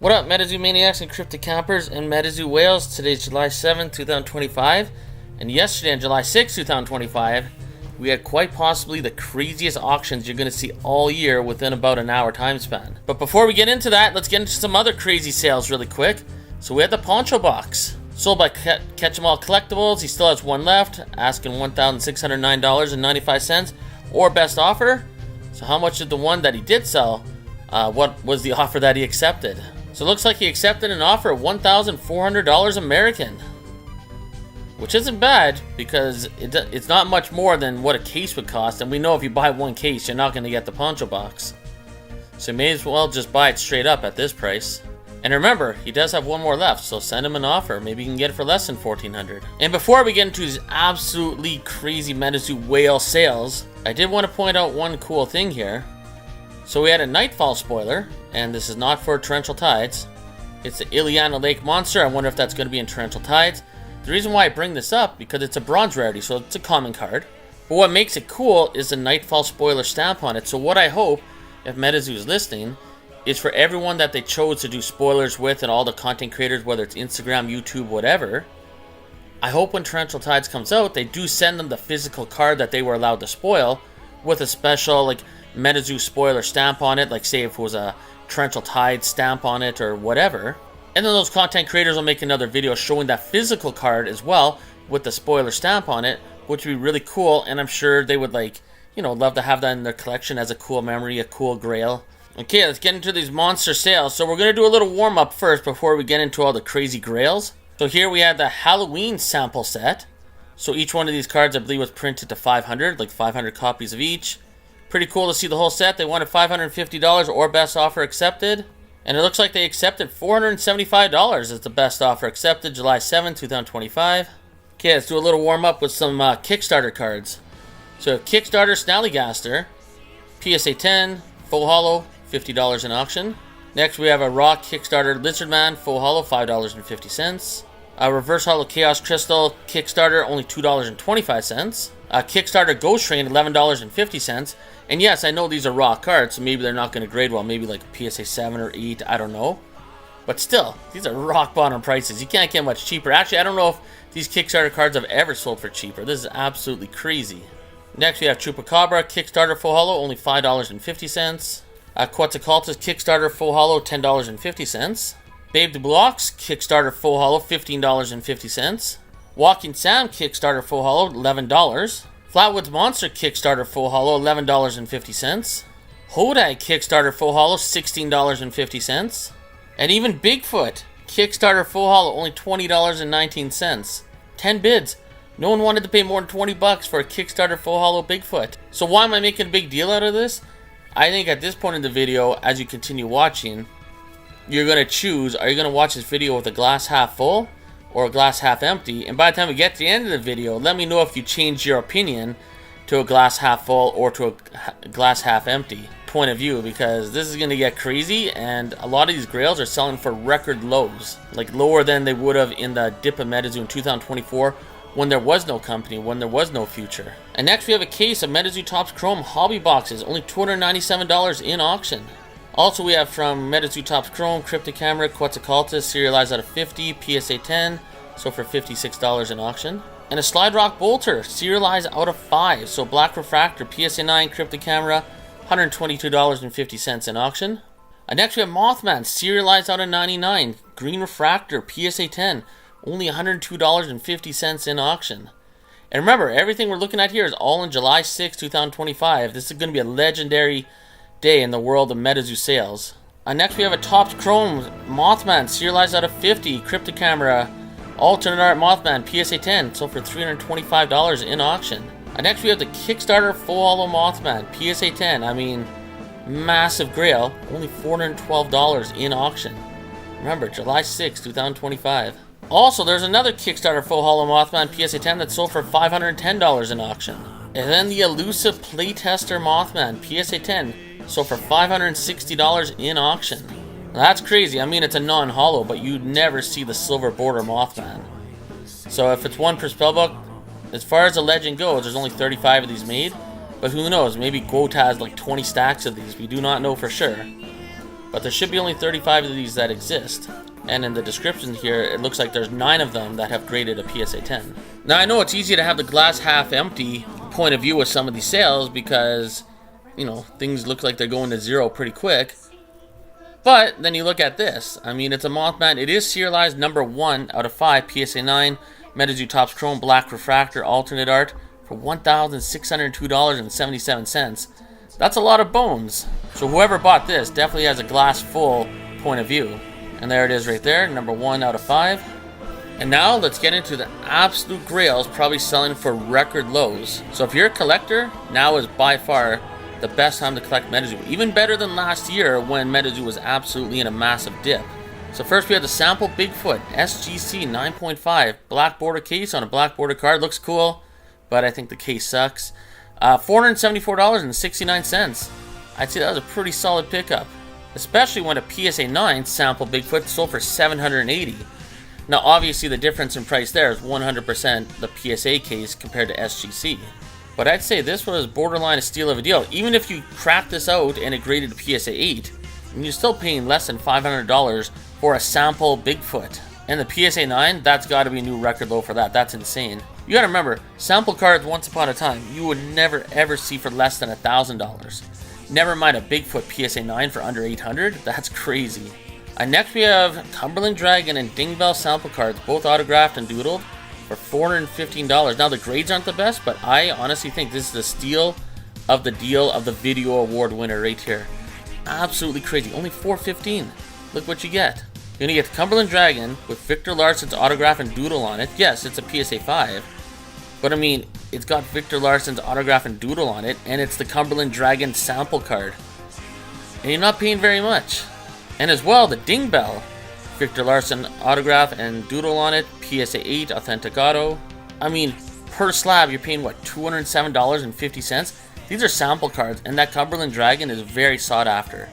What up, MetaZoo Maniacs and Cryptic Campers and MetaZoo Whales? Today's July 7th, 2025, and yesterday on July 6th, 2025, we had quite possibly the craziest auctions you're going to see all year within about an hour time span. But before we get into that, let's get into some other crazy sales really quick. So we had the Poncho Box. Sold by Catch 'em All Collectibles. He still has one left, asking $1,609.95, or best offer. So how much did the one that he did sell, what was the offer that he accepted? So it looks like he accepted an offer of $1,400 American, which isn't bad because it's not much more than what a case would cost, and we know if you buy one case, you're not going to get the Poncho Box. So you may as well just buy it straight up at this price. And remember, he does have one more left, so send him an offer. Maybe you can get it for less than $1,400. And before we get into these absolutely crazy MetaZoo whale sales, I did want to point out one cool thing here. So we had a Nightfall spoiler, and this is not for Torrential Tides. It's the Ileana Lake Monster. I wonder if that's going to be in Torrential Tides. The reason why I bring this up, because it's a bronze rarity, so it's a common card. But what makes it cool is the Nightfall spoiler stamp on it. So what I hope, if MetaZoo is listening, is for everyone that they chose to do spoilers with and all the content creators, whether it's Instagram, YouTube, whatever, I hope when Torrential Tides comes out, they do send them the physical card that they were allowed to spoil with a special, like, MetaZoo spoiler stamp on it, like say if it was a Torrential Tide stamp on it or whatever. And then those content creators will make another video showing that physical card as well with the spoiler stamp on it, which would be really cool, and I'm sure they would, like, you know, love to have that in their collection as a cool memory, a cool grail. Okay, let's get into these monster sales. So we're going to do a little warm-up first before we get into all the crazy grails. So here we have the Halloween sample set. So each one of these cards, I believe, was printed to 500, like 500 copies of each. Pretty cool to see the whole set. They wanted $550 or best offer accepted. And it looks like they accepted $475 as the best offer accepted, July 7th, 2025. Okay, let's do a little warm-up with some Kickstarter cards. So Kickstarter Snallygaster, PSA 10, full hollow, $50 in auction. Next we have a raw Kickstarter Lizardman, full hollow, $5.50. A reverse hollow Chaos Crystal Kickstarter, only $2.25. A Kickstarter Ghost Train, $11.50. And yes, I know these are raw cards, so maybe they're not going to grade well. Maybe like PSA 7 or 8, I don't know. But still, these are rock bottom prices. You can't get much cheaper. Actually, I don't know if these Kickstarter cards have ever sold for cheaper. This is absolutely crazy. Next, we have Chupacabra Kickstarter Full Hollow, only $5.50. Quetzalcoatlus Kickstarter Full Hollow, $10.50. Babe the Blocks Kickstarter Full Hollow, $15.50. Walking Sam Kickstarter Full Hollow, $11. Flatwoods Monster Kickstarter Full Hollow, $11.50. Hodag Kickstarter Full Hollow, $16.50. And even Bigfoot Kickstarter Full Hollow, only $20.19. 10 bids. No one wanted to pay more than 20 bucks for a Kickstarter Full Hollow Bigfoot. So why am I making a big deal out of this? I think at this point in the video, as you continue watching, you're going to choose, are you going to watch this video with a glass half full or a glass half empty? And by the time we get to the end of the video, let me know if you change your opinion to a glass half full or to a glass half empty point of view, because this is going to get crazy, and a lot of these grails are selling for record lows, like lower than they would have in the dip of MetaZoo in 2024 when there was no company, when there was no future. And next we have a case of MetaZoo Topps Chrome hobby boxes, only $297 in auction. Also, we have from MetaZoo Topps Chrome, Cryptic Camera, Quetzalcoatlus, serialized out of 50, PSA 10, so for $56 in auction. And a Slide Rock Bolter, serialized out of 5, so Black Refractor, PSA 9, Cryptic Camera, $122.50 in auction. And next we have Mothman, serialized out of 99, Green Refractor, PSA 10, only $102.50 in auction. And remember, everything we're looking at here is all in July 6, 2025. This is going to be a legendary day in the world of MetaZoo sales. Next we have a Topps Chrome Mothman, serialized out of 50, Cryptic Camera, alternate art Mothman, PSA 10, sold for $325 in auction. Next we have the Kickstarter Full Hollow Mothman, PSA 10, I mean, massive grail, only $412 in auction. Remember, July 6, 2025. Also, there's another Kickstarter Full Hollow Mothman, PSA 10, that sold for $510 in auction. And then the Elusive Playtester Mothman, PSA 10, sold for $560 in auction. Now, that's crazy. I mean, it's a non-hollow, but you'd never see the silver border Mothman. So if it's one per spellbook, as far as the legend goes, there's only 35 of these made. But who knows, maybe Goat has like 20 stacks of these. We do not know for sure. but there should be only 35 of these that exist. And in the description here, it looks like there's 9 of them that have graded a PSA 10. Now I know it's easy to have the glass half empty point of view with some of these sales because, you know, things look like they're going to zero pretty quick. But then you look at this. I mean, it's a Mothman. It is serialized number 1 out of 5 PSA 9 MetaZoo Topps Chrome Black Refractor alternate art for $1,602.77. That's a lot of bones. So whoever bought this definitely has a glass full point of view. And there it is right there, number 1 out of 5. And now let's get into the absolute grails, probably selling for record lows. So if you're a collector, now is by far the best time to collect MetaZoo. Even better than last year when MetaZoo was absolutely in a massive dip. So first we have the sample Bigfoot SGC 9.5 black border case on a black border card. Looks cool, but I think the case sucks. $474.69. I'd say that was a pretty solid pickup, especially when a PSA 9 sample Bigfoot sold for $780. Now obviously the difference in price there is 100% the PSA case compared to SGC. But I'd say this was borderline a steal of a deal. Even if you cracked this out and it graded a PSA 8, and you're still paying less than $500 for a sample Bigfoot. And the PSA 9, that's got to be a new record low for that. That's insane. You got to remember, sample cards once upon a time, you would never ever see for less than $1,000. Never mind a Bigfoot PSA 9 for under $800. That's crazy. Next we have Cumberland Dragon and Dingbell sample cards, both autographed and doodled, for $415. Now the grades aren't the best, but I honestly think this is the steal of the deal of the video award winner right here. Absolutely crazy. Only $415. Look what you get. You're gonna get the Cumberland Dragon with Victor Larsson's autograph and doodle on it. Yes, it's a PSA 5, but I mean, it's got Victor Larsson's autograph and doodle on it, and it's the Cumberland Dragon sample card. And you're not paying very much. And as well, the Dingbell Victor Larsson autograph and doodle on it, PSA 8 authentic auto. I mean, per slab you're paying what, $207.50? These are sample cards, and that Cumberland Dragon is very sought after.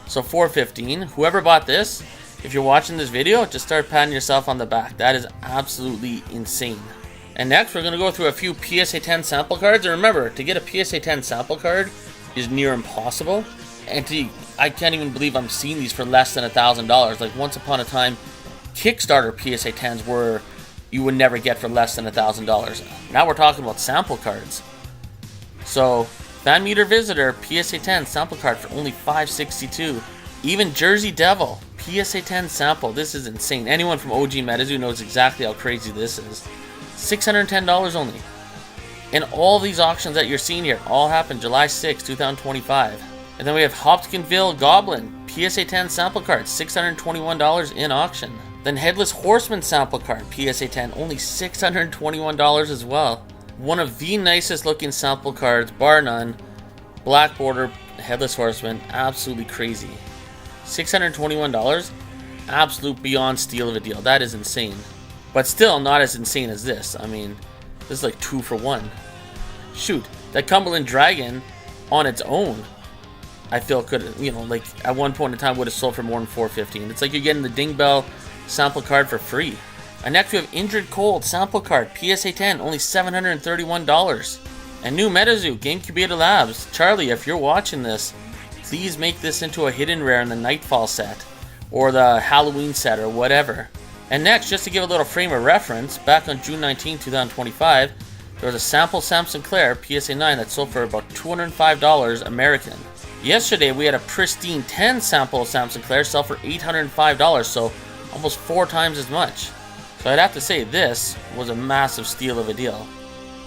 So $415. Whoever bought this, if you're watching this video, just start patting yourself on the back. That is absolutely insane. And next we're going to go through a few PSA 10 sample cards. And remember, to get a PSA 10 sample card is near impossible. And I can't even believe I'm seeing these for less than $1,000. Like once upon a time, Kickstarter PSA 10s were you would never get for less than $1,000. Now we're talking about sample cards. So Fan Meter Visitor PSA 10 sample card for only $562. Even Jersey Devil PSA 10 sample. This is insane. Anyone from OG MetaZoo knows exactly how crazy this is. $610 only. And all these auctions that you're seeing here all happened July 6, 2025. And then we have Hopkinsville Goblin PSA 10 sample card, $621 in auction. Then Headless Horseman sample card, PSA 10, only $621 as well. One of the nicest looking sample cards, bar none. Black border Headless Horseman, absolutely crazy. $621, absolute beyond steal of a deal. That is insane. But still not as insane as this. I mean, this is like 2 for 1. Shoot, that Cumberland Dragon on its own, I feel could, you know, like at one point in time would have sold for more than $415. It's like you're getting the Dingbell sample card for free. And next we have Injured Cold sample card, PSA 10, only $731. And new MetaZoo, GameCube Labs. Charlie, if you're watching this, please make this into a hidden rare in the Nightfall set, or the Halloween set, or whatever. And next, just to give a little frame of reference, back on June 19, 2025, there was a sample Sam Sinclair PSA 9 that sold for about $205 American. Yesterday, we had a pristine 10 sample Sam Sinclair sell for $805, so almost 4 times as much. So I'd have to say this was a massive steal of a deal.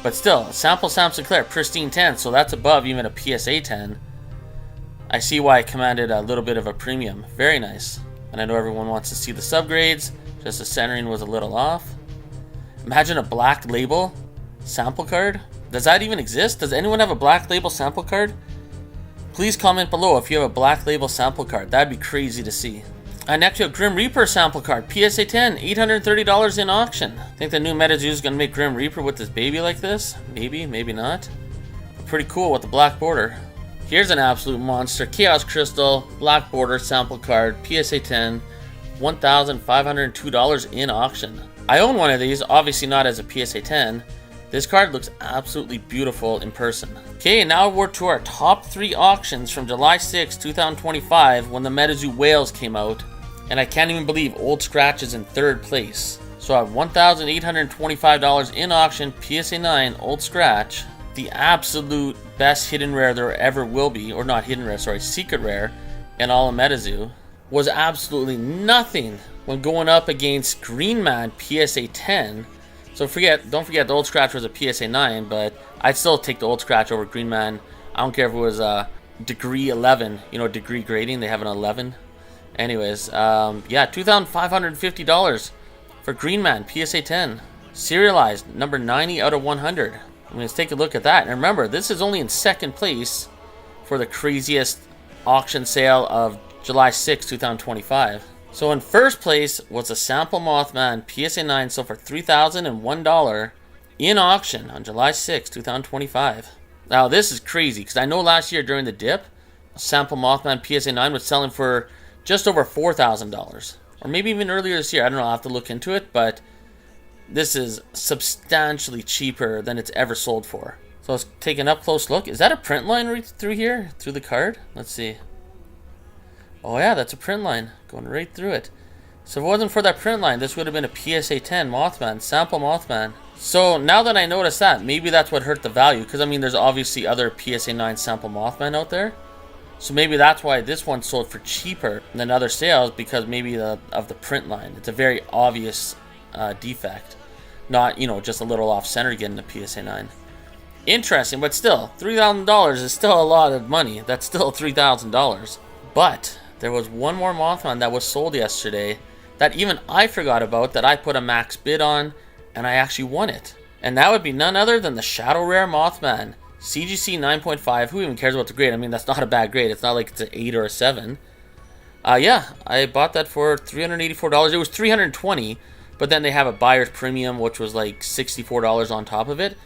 But still, sample Sam Sinclair, pristine 10, so that's above even a PSA 10. I see why it commanded a little bit of a premium. Very nice. And I know everyone wants to see the subgrades, just the centering was a little off. Imagine a black label sample card. Does that even exist? Does anyone have a black label sample card? Please comment below if you have a black label sample card. That'd be crazy to see. Next we have Grim Reaper sample card, PSA 10, $830 in auction. Think the new MetaZoo is going to make Grim Reaper with this baby like this? Maybe, maybe not. Pretty cool with the black border. Here's an absolute monster, Chaos Crystal, black border sample card, PSA 10, $1,502 in auction. I own one of these, obviously not as a PSA 10, This card looks absolutely beautiful in person. Okay, now we're to our top 3 auctions from July 6, 2025, when the MetaZoo Whales came out. And I can't even believe Old Scratch is in 3rd place. So at $1,825 in auction, PSA 9 Old Scratch, the absolute best hidden rare there ever will be, or not hidden rare, sorry, secret rare in all of MetaZoo, was absolutely nothing when going up against Green Man PSA 10. So don't forget the Old Scratch was a PSA 9, but I'd still take the Old Scratch over Green Man. I don't care if it was degree 11, you know, degree grading, they have an 11. Anyways, yeah, $2,550 for Green Man PSA 10. Serialized, number 90 out of 100. I mean, let's take a look at that. And remember, this is only in 2nd place for the craziest auction sale of July 6, 2025. So in 1st place was a Sample Mothman PSA 9, sold for $3,001 in auction on July 6, 2025. Now this is crazy because I know last year during the dip, a Sample Mothman PSA 9 was selling for just over $4,000. Or maybe even earlier this year. I don't know, I'll have to look into it, but this is substantially cheaper than it's ever sold for. So let's take an up-close look. Is that a print line right through here? Through the card? Let's see. Oh yeah, that's a print line going right through it. So if it wasn't for that print line, this would have been a PSA 10 Mothman, Sample Mothman. So now that I notice that, maybe that's what hurt the value. Because I mean, there's obviously other PSA 9 Sample Mothman out there. So maybe that's why this one sold for cheaper than other sales, because maybe of the print line. It's a very obvious defect. Not, you know, just a little off center getting a PSA 9. Interesting, but still, $3,000 is still a lot of money. That's still $3,000. But there was one more Mothman that was sold yesterday that even I forgot about, that I put a max bid on, and I actually won it. And that would be none other than the Shadow Rare Mothman. CGC 9.5, who even cares about the grade? I mean, that's not a bad grade. It's not like it's an 8 or a 7. Yeah, I bought that for $384. It was $320, but then they have a buyer's premium, which was like $64 on top of it.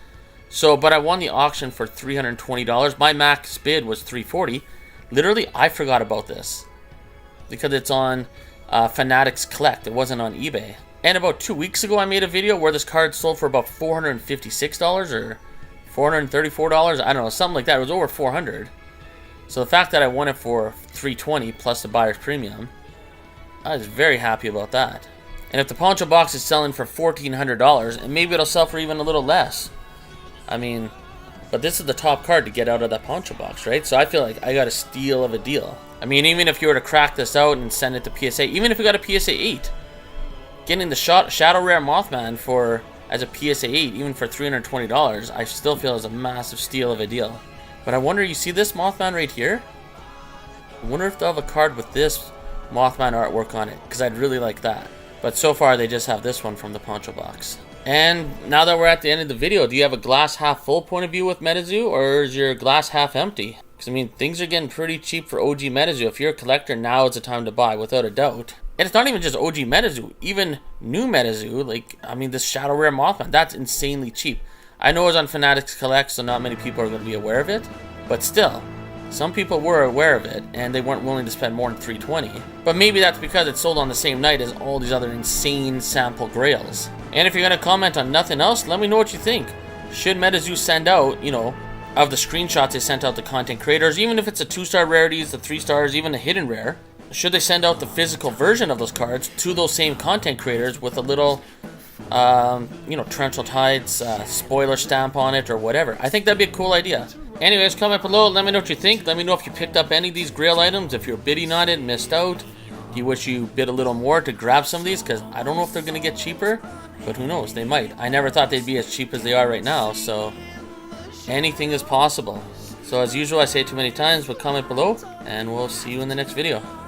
So, but I won the auction for $320. My max bid was $340. Literally, I forgot about this because it's on Fanatics Collect. It wasn't on eBay. And about 2 weeks ago, I made a video where this card sold for about $456 or $434. I don't know, something like that. It was over $400. So the fact that I won it for $320 plus the buyer's premium, I was very happy about that. And if the Poncho box is selling for $1,400, and maybe it'll sell for even a little less. I mean, but this is the top card to get out of that Poncho box, right? So I feel like I got a steal of a deal. I mean, even if you were to crack this out and send it to PSA, even if you got a PSA 8, getting the Shadow Rare Mothman as a PSA 8, even for $320, I still feel is a massive steal of a deal. But I wonder, you see this Mothman right here? I wonder if they'll have a card with this Mothman artwork on it, because I'd really like that. But so far, they just have this one from the Poncho box. And now that we're at the end of the video, do you have a glass half full point of view with MetaZoo, or is your glass half empty? Because I mean, things are getting pretty cheap for OG MetaZoo. If you're a collector, now is the time to buy, without a doubt. And it's not even just OG MetaZoo, even new MetaZoo, like, I mean, this Shadow Rare Mothman, that's insanely cheap. I know it was on Fanatics Collect, so not many people are going to be aware of it, but still, some people were aware of it, and they weren't willing to spend more than $320. But maybe that's because it's sold on the same night as all these other insane sample grails. And if you're going to comment on nothing else, let me know what you think. Should MetaZoo send out, you know, of the screenshots they sent out to content creators, even if it's a 2-star rarities, the 3 stars, even a hidden rare, should they send out the physical version of those cards to those same content creators with a little, you know, Torrential Tides spoiler stamp on it or whatever? I think that'd be a cool idea. Anyways, comment below, let me know what you think. Let me know if you picked up any of these grail items, if you're bidding on it and missed out. Do you wish you bid a little more to grab some of these? Because I don't know if they're going to get cheaper, but who knows, they might. I never thought they'd be as cheap as they are right now, so anything is possible. So as usual, I say it too many times, but comment below, and we'll see you in the next video.